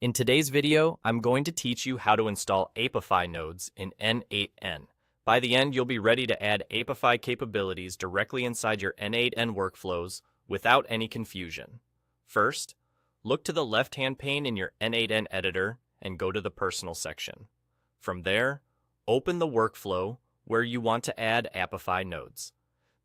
In today's video, I'm going to teach you how to install Apify nodes in n8n. By the end, you'll be ready to add Apify capabilities directly inside your n8n workflows without any confusion. First, look to the left-hand pane in your n8n editor and go to the Personal section. From there, open the workflow where you want to add Apify nodes.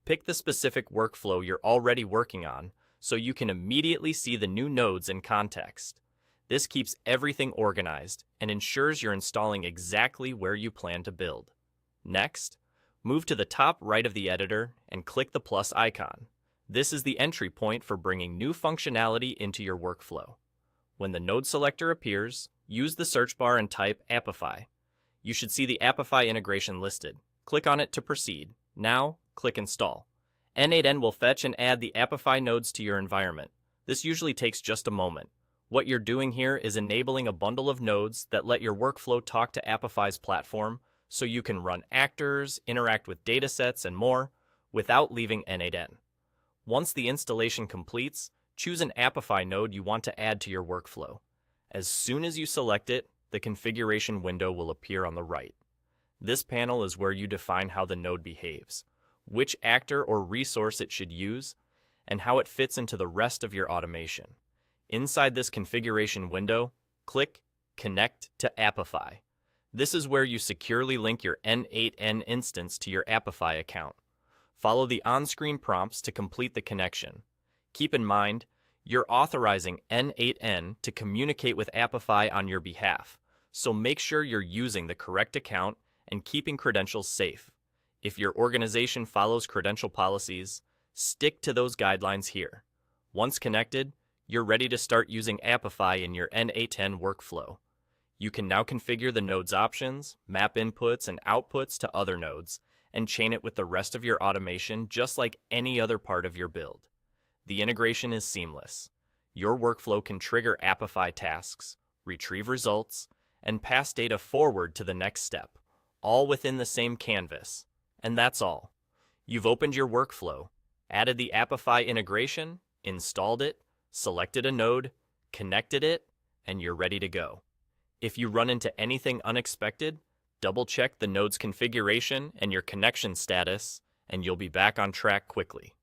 Pick the specific workflow you're already working on so you can immediately see the new nodes in context. This keeps everything organized and ensures you're installing exactly where you plan to build. Next, move to the top right of the editor and click the plus icon. This is the entry point for bringing new functionality into your workflow. When the node selector appears, use the search bar and type Apify. You should see the Apify integration listed. Click on it to proceed. Now, click Install. n8n will fetch and add the Apify nodes to your environment. This usually takes just a moment. What you're doing here is enabling a bundle of nodes that let your workflow talk to Apify's platform so you can run actors, interact with datasets, and more without leaving n8n. Once the installation completes, choose an Apify node you want to add to your workflow. As soon as you select it, the configuration window will appear on the right. This panel is where you define how the node behaves, which actor or resource it should use, and how it fits into the rest of your automation. Inside this configuration window, click Connect to Apify. This is where you securely link your n8n instance to your Apify account. Follow the on-screen prompts to complete the connection. Keep in mind, you're authorizing n8n to communicate with Apify on your behalf, so make sure you're using the correct account and keeping credentials safe. If your organization follows credential policies, stick to those guidelines here. Once connected, you're ready to start using Apify in your n8n workflow. You can now configure the node's options, map inputs and outputs to other nodes, and chain it with the rest of your automation just like any other part of your build. The integration is seamless. Your workflow can trigger Apify tasks, retrieve results, and pass data forward to the next step, all within the same canvas. And that's all. You've opened your workflow, added the Apify integration, installed it, selected a node, connected it, and you're ready to go. If you run into anything unexpected, double-check the node's configuration and your connection status, and you'll be back on track quickly.